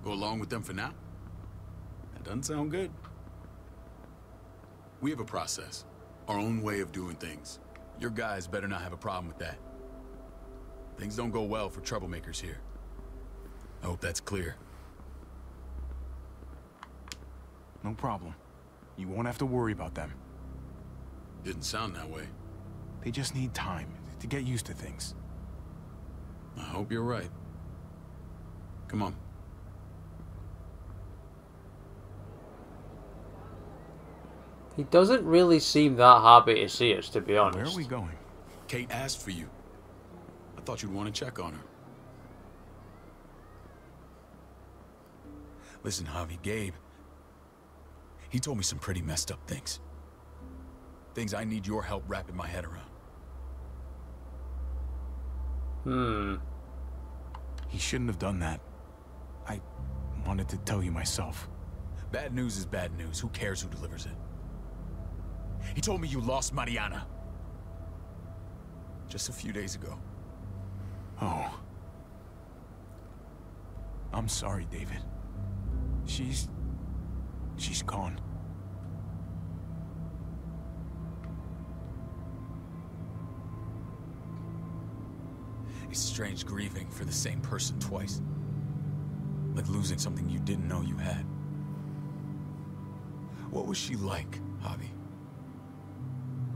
Go along with them for now? That doesn't sound good. We have a process. Our own way of doing things. Your guys better not have a problem with that. Things don't go well for troublemakers here. I hope that's clear. No problem. You won't have to worry about them. Didn't sound that way. They just need time to get used to things. I hope you're right. Come on. He doesn't really seem that happy to see us, to be honest. Where are we going? Kate asked for you. I thought you'd want to check on her. Listen, Javi, Gabe... he told me some pretty messed up things. Things I need your help wrapping my head around. He shouldn't have done that. I wanted to tell you myself. Bad news is bad news. Who cares who delivers it? He told me you lost Mariana. Just a few days ago. Oh. I'm sorry, David. She's gone. It's strange grieving for the same person twice. Like losing something you didn't know you had. What was she like, Javi?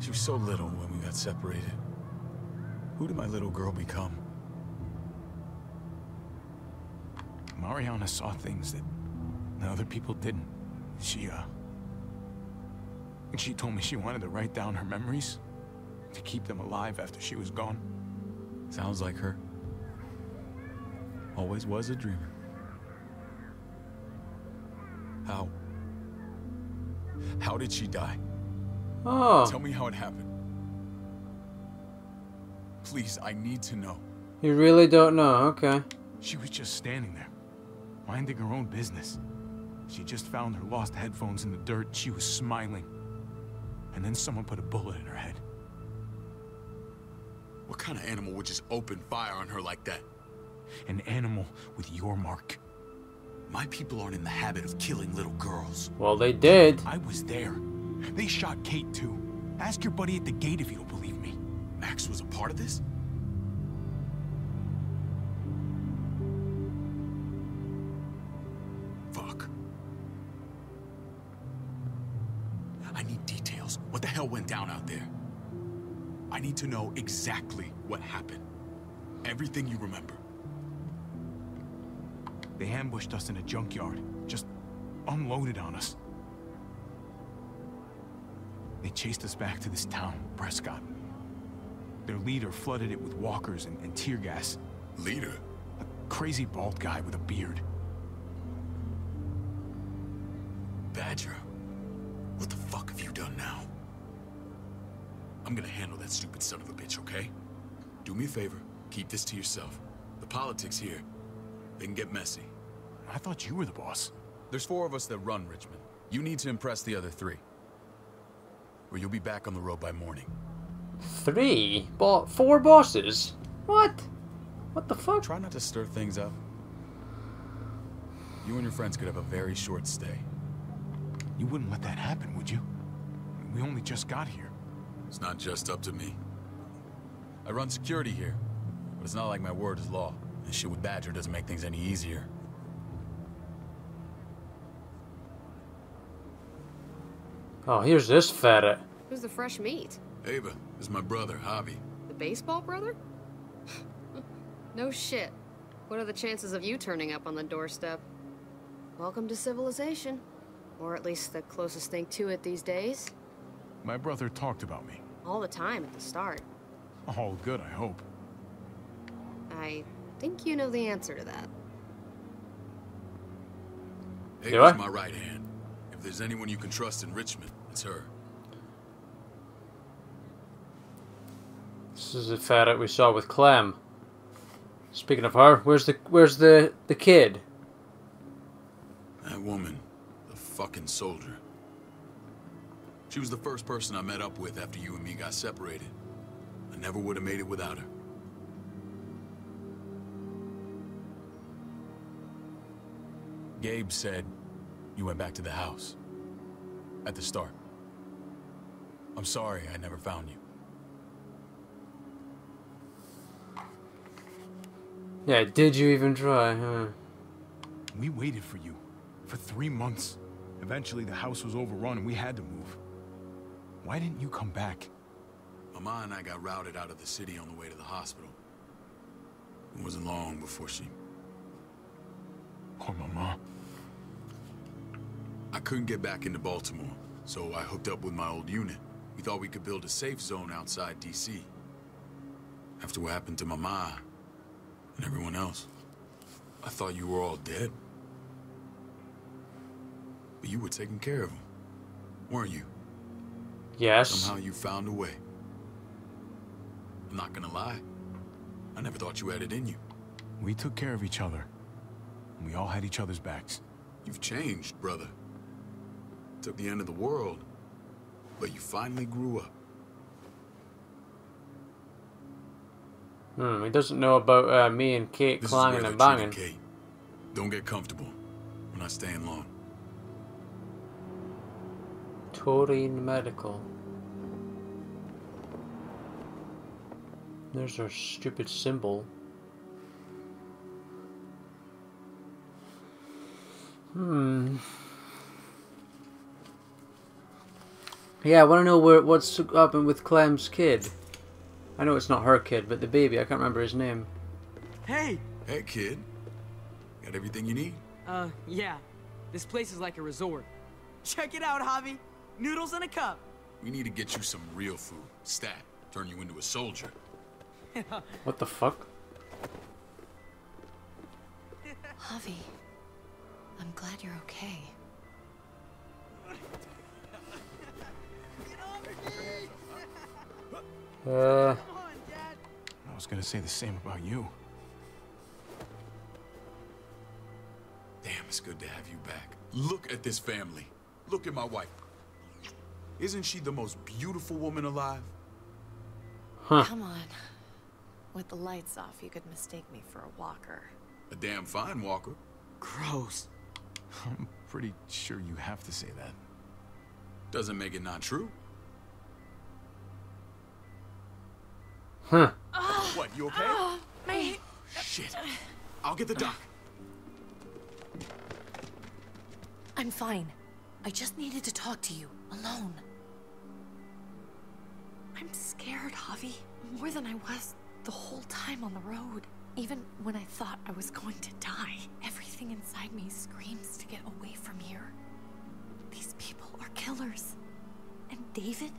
She was so little when we got separated. Who did my little girl become? Mariana saw things that other people didn't. She told me she wanted to write down her memories to keep them alive after she was gone. Sounds like her. Always was a dreamer. How did she die? Oh. Tell me how it happened. Please, I need to know. You really don't know, okay. She was just standing there, minding her own business. She just found her lost headphones in the dirt. She was smiling. And then someone put a bullet in her head. What kind of animal would just open fire on her like that? An animal with your mark. My people aren't in the habit of killing little girls. Well, they did. I was there. They shot Kate too. Ask your buddy at the gate if you don't believe me. Max was a part of this? Fuck. I need details. What the hell went down out there? I need to know exactly what happened. Everything you remember. They ambushed us in a junkyard. Just unloaded on us. They chased us back to this town, Prescott. Their leader flooded it with walkers and tear gas. Leader? A crazy bald guy with a beard. Badger, what the fuck have you done now? I'm gonna handle that stupid son of a bitch, okay? Do me a favor, keep this to yourself. The politics here, they can get messy. I thought you were the boss. There's 4 of us that run Richmond. You need to impress the other 3. Or you'll be back on the road by morning. 3? 4 bosses? What? What the fuck? Try not to stir things up. You and your friends could have a very short stay. You wouldn't let that happen, would you? We only just got here. It's not just up to me. I run security here, but it's not like my word is law. And shit with Badger doesn't make things any easier. Oh, here's this ferret. Who's the fresh meat? Ava, this is my brother, Javi. The baseball brother? No shit. What are the chances of you turning up on the doorstep? Welcome to civilization. Or at least the closest thing to it these days. My brother talked about me. All the time at the start. All good, I hope. I think you know the answer to that. Ava's my right hand. If there's anyone you can trust in Richmond, it's her. This is the ferret we saw with Clem. Speaking of her, where's the kid? That woman, the fucking soldier. She was the first person I met up with after you and me got separated. I never would have made it without her. Gabe said you went back to the house. At the start. I'm sorry I never found you. Yeah, did you even try, huh? We waited for you for 3 months. Eventually, the house was overrun and we had to move. Why didn't you come back? Mama and I got routed out of the city on the way to the hospital. It wasn't long before she... Poor Mama. I couldn't get back into Baltimore, so I hooked up with my old unit. We thought we could build a safe zone outside D.C. After what happened to Mama and everyone else, I thought you were all dead. But you were taking care of them, weren't you? Yes. Somehow you found a way. I'm not gonna lie. I never thought you had it in you. We took care of each other. And we all had each other's backs. You've changed, brother. Took the end of the world, but you finally grew up. He doesn't know about me and Kate This clanging is where and they're banging. treating Kate. Don't get comfortable. We're not staying long. Taurine Medical. There's our stupid symbol. Yeah, I want to know what's happened with Clem's kid. I know it's not her kid, but the baby. I can't remember his name. Hey! Hey, kid. Got everything you need? Yeah. This place is like a resort. Check it out, Javi. Noodles in a cup. We need to get you some real food. Stat. Turn you into a soldier. What the fuck? Javi, I'm glad you're okay. I was gonna say the same about you. Damn, it's good to have you back. Look at this family. Look at my wife. Isn't she the most beautiful woman alive? Huh. Come on. With the lights off, you could mistake me for a walker. A damn fine walker. Gross. I'm pretty sure you have to say that. Doesn't make it not true. Huh. What, you okay? Shit. I'll get the doc. I'm fine. I just needed to talk to you, alone. I'm scared, Javi. More than I was the whole time on the road. Even when I thought I was going to die, everything inside me screams to get away from here. These people are killers. And David?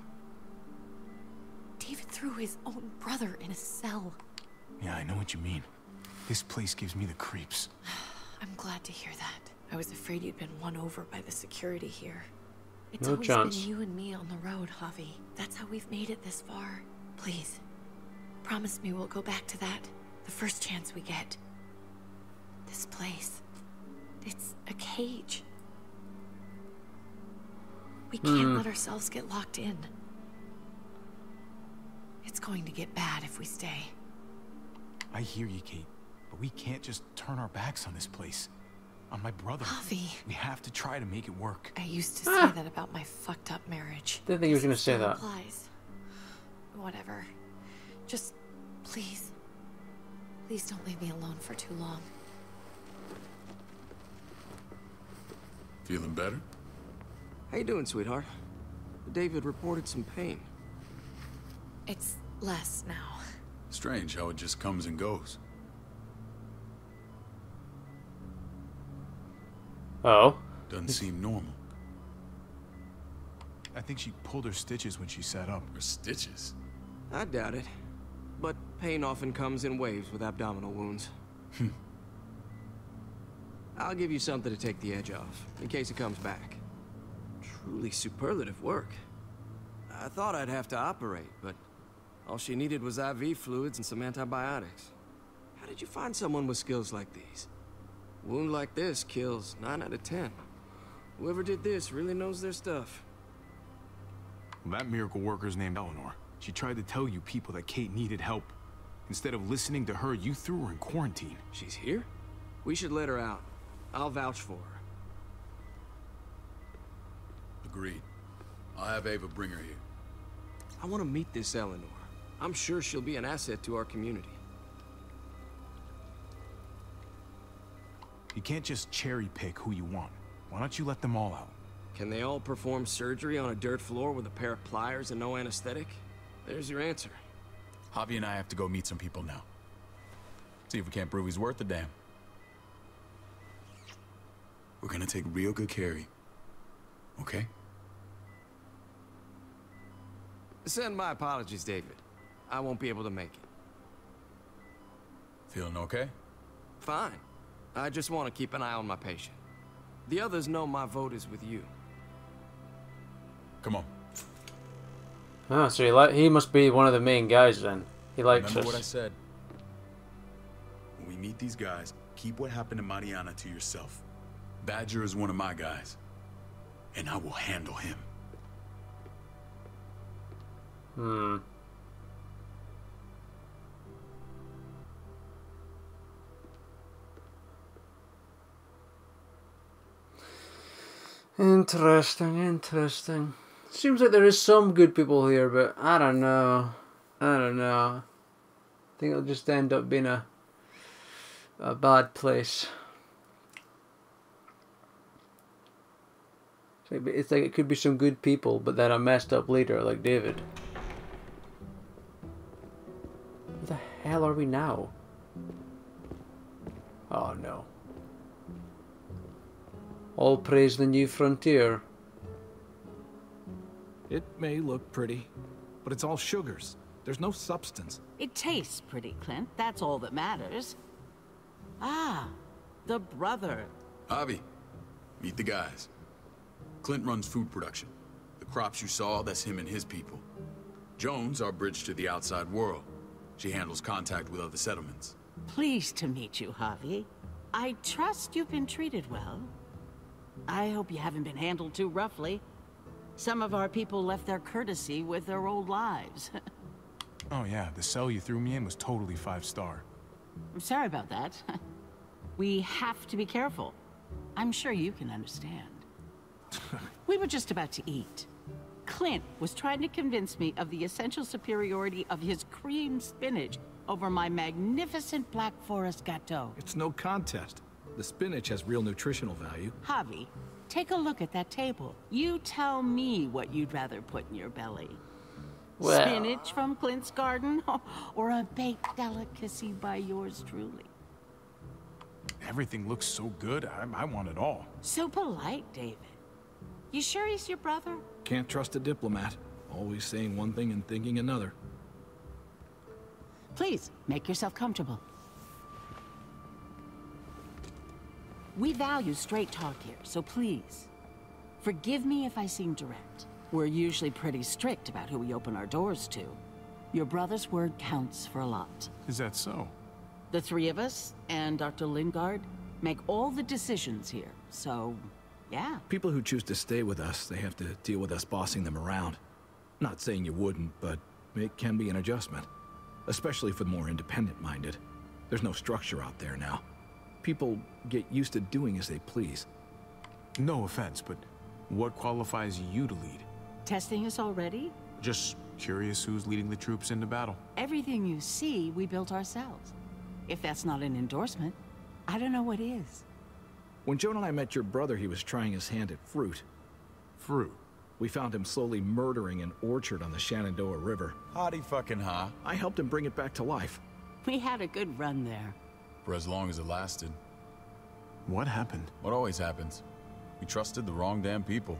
David threw his own brother in a cell. Yeah, I know what you mean. This place gives me the creeps. I'm glad to hear that. I was afraid you'd been won over by the security here. It's No always chance. been you and me on the road, Javi. That's how we've made it this far. Please, promise me we'll go back to that the first chance we get. This place, it's a cage. We can't let ourselves get locked in. It's going to get bad if we stay. I hear you, Kate, but we can't just turn our backs on this place. On my brother. Javi. We have to try to make it work. I used to say that about my fucked up marriage. Didn't think he was gonna This say still that. applies. Whatever. Just, please. Please don't leave me alone for too long. Feeling better? How you doing, sweetheart? David reported some pain. It's less now. Strange how it just comes and goes. Oh. Doesn't seem normal. I think she pulled her stitches when she sat up. Or stitches. I doubt it. But pain often comes in waves with abdominal wounds. I'll give you something to take the edge off, in case it comes back. Truly superlative work. I thought I'd have to operate, but all she needed was IV fluids and some antibiotics. How did you find someone with skills like these? A wound like this kills 9 out of 10. Whoever did this really knows their stuff. Well, that miracle worker's named Eleanor. She tried to tell you people that Kate needed help. Instead of listening to her, you threw her in quarantine. She's here? We should let her out. I'll vouch for her. Agreed. I'll have Ava bring her here. I want to meet this Eleanor. I'm sure she'll be an asset to our community. You can't just cherry pick who you want. Why don't you let them all out? Can they all perform surgery on a dirt floor with a pair of pliers and no anesthetic? There's your answer. Javi and I have to go meet some people now. See if we can't prove he's worth the damn. We're gonna take real good care of you. Okay? Send my apologies, David. I won't be able to make it. Feeling okay? Fine. I just want to keep an eye on my patient. The others know my vote is with you. Come on. Oh, so he must be one of the main guys then. He likes Remember us. what I said? When we meet these guys, keep what happened to Mariana to yourself. Badger is one of my guys, and I will handle him. Interesting. Seems like there is some good people here, but I don't know. I think it'll just end up being a bad place. It's like it could be some good people, but then a messed up leader like David. Where the hell are we now? Oh no. All praise the new frontier. It may look pretty, but it's all sugars. There's no substance. It tastes pretty, Clint. That's all that matters. Ah, the brother. Javi, meet the guys. Clint runs food production. The crops you saw, that's him and his people. Jones, our bridge to the outside world. She handles contact with other settlements. Pleased to meet you, Javi. I trust you've been treated well. I hope you haven't been handled too roughly. Some of our people left their courtesy with their old lives. Oh yeah, the cell you threw me in was totally 5-star. I'm sorry about that. We have to be careful. I'm sure you can understand. We were just about to eat. Clint was trying to convince me of the essential superiority of his creamed spinach over my magnificent Black Forest gâteau. It's no contest. The spinach has real nutritional value. Javi, take a look at that table. You tell me what you'd rather put in your belly. Well. Spinach from Clint's garden, or a baked delicacy by yours truly? Everything looks so good, I want it all. So polite, David. You sure he's your brother? Can't trust a diplomat. Always saying one thing and thinking another. Please, make yourself comfortable. We value straight talk here, so please, forgive me if I seem direct. We're usually pretty strict about who we open our doors to. Your brother's word counts for a lot. Is that so? The three of us, and Dr. Lingard, make all the decisions here, so, yeah. People who choose to stay with us, they have to deal with us bossing them around. Not saying you wouldn't, but it can be an adjustment. Especially for the more independent-minded. There's no structure out there now. People get used to doing as they please. No offense, but what qualifies you to lead? Testing us already? Just curious who's leading the troops into battle. Everything you see, we built ourselves. If that's not an endorsement, I don't know what is. When Joan and I met your brother, he was trying his hand at fruit. Fruit? We found him slowly murdering an orchard on the Shenandoah River. Howdy fucking ha. I helped him bring it back to life. We had a good run there. For as long as it lasted. What happened? What always happens. We trusted the wrong damn people.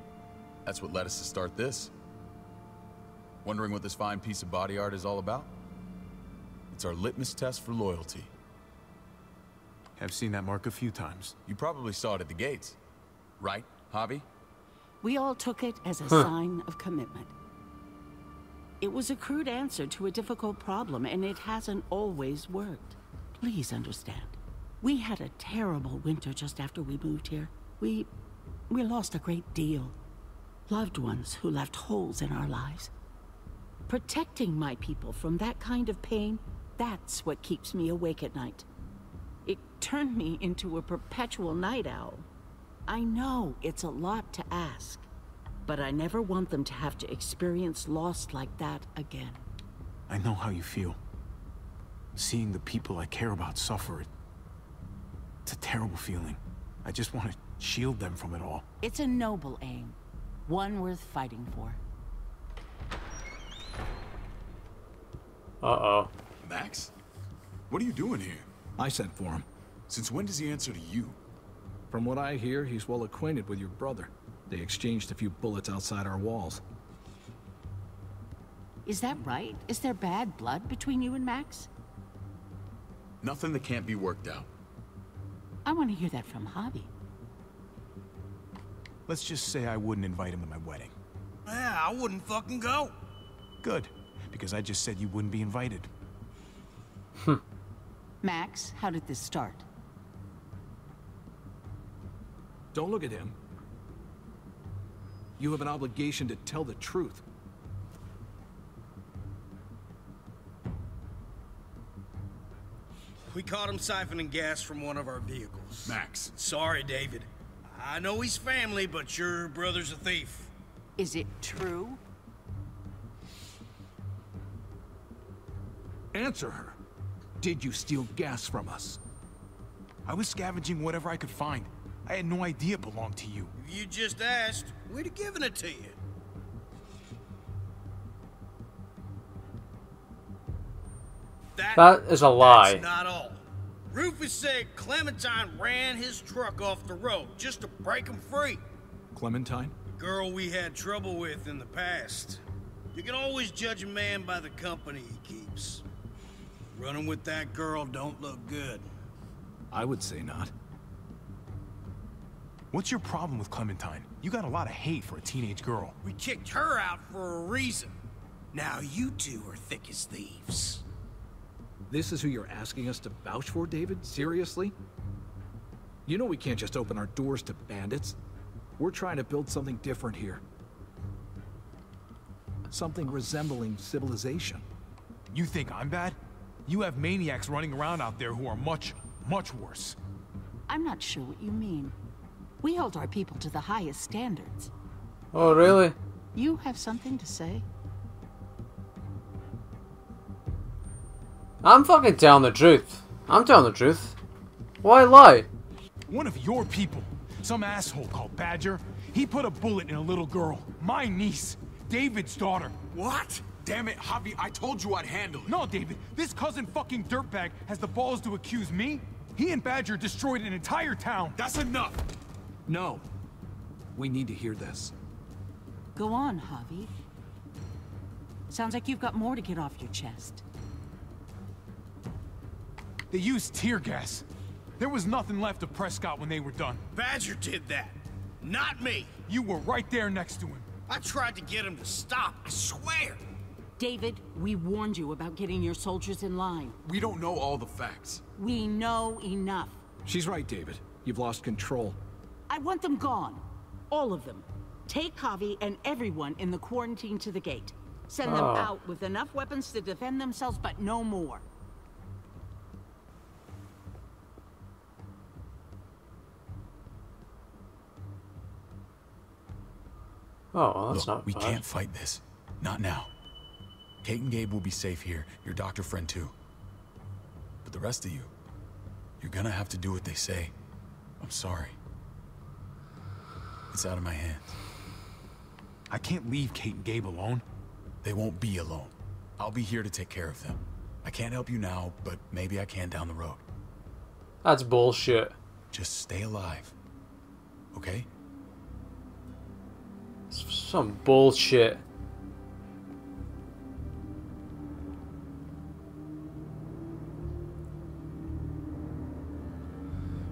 That's what led us to start this. Wondering what this fine piece of body art is all about? It's our litmus test for loyalty. I've seen that mark a few times. You probably saw it at the gates. Right, Javi? We all took it as a sign of commitment. It was a crude answer to a difficult problem, and it hasn't always worked. Please understand. We had a terrible winter just after we moved here. We lost a great deal. Loved ones who left holes in our lives. Protecting my people from that kind of pain, that's what keeps me awake at night. It turned me into a perpetual night owl. I know it's a lot to ask, but I never want them to have to experience loss like that again. I know how you feel. Seeing the people I care about suffer, it's a terrible feeling. I just want to shield them from it all. It's a noble aim, one worth fighting for. Uh-oh. Max? What are you doing here? I sent for him. Since when does he answer to you? From what I hear, he's well acquainted with your brother. They exchanged a few bullets outside our walls. Is that right? Is there bad blood between you and Max? Nothing that can't be worked out. I want to hear that from Javi. Let's just say I wouldn't invite him to my wedding. Yeah, I wouldn't fucking go. Good, because I just said you wouldn't be invited. Max, how did this start? Don't look at him. You have an obligation to tell the truth. We caught him siphoning gas from one of our vehicles. Max. Sorry, David. I know he's family, but your brother's a thief. Is it true? Answer her. Did you steal gas from us? I was scavenging whatever I could find. I had no idea it belonged to you. If you just asked, we'd have given it to you. That is a lie. That's not all. Rufus said Clementine ran his truck off the road just to break him free. Clementine? Girl we had trouble with in the past. You can always judge a man by the company he keeps. Running with that girl don't look good. I would say not. What's your problem with Clementine? You got a lot of hate for a teenage girl. We kicked her out for a reason. Now you two are thick as thieves. This is who you're asking us to vouch for, David? Seriously? You know we can't just open our doors to bandits. We're trying to build something different here. Something resembling civilization. You think I'm bad? You have maniacs running around out there who are much, much worse. I'm not sure what you mean. We hold our people to the highest standards. Oh, really? You have something to say? I'm fucking telling the truth. I'm telling the truth. Why lie? One of your people, some asshole called Badger, he put a bullet in a little girl, my niece, David's daughter. What? Damn it, Javi, I told you I'd handle it. No, David, this cousin fucking dirtbag has the balls to accuse me? He and Badger destroyed an entire town. That's enough. No. We need to hear this. Go on, Javi. Sounds like you've got more to get off your chest. They used tear gas. There was nothing left of Prescott when they were done. Badger did that, not me. You were right there next to him. I tried to get him to stop, I swear. David, we warned you about getting your soldiers in line. We don't know all the facts. We know enough. She's right, David. You've lost control. I want them gone. All of them. Take Javi and everyone in the quarantine to the gate. Send them out with enough weapons to defend themselves, but no more. Oh, well, that's Look, not we bad. can't fight this. Not now. Kate and Gabe will be safe here. Your doctor friend too. But the rest of you, you're gonna have to do what they say. I'm sorry. It's out of my hands. I can't leave Kate and Gabe alone. They won't be alone. I'll be here to take care of them. I can't help you now, but maybe I can down the road. That's bullshit. Just stay alive. Okay? Some bullshit.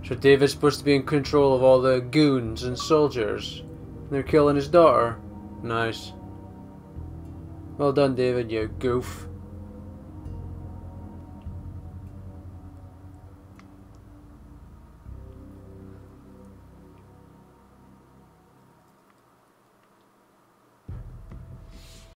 So David's supposed to be in control of all the goons and soldiers. They're killing his daughter. Nice. Well done, David, you goof.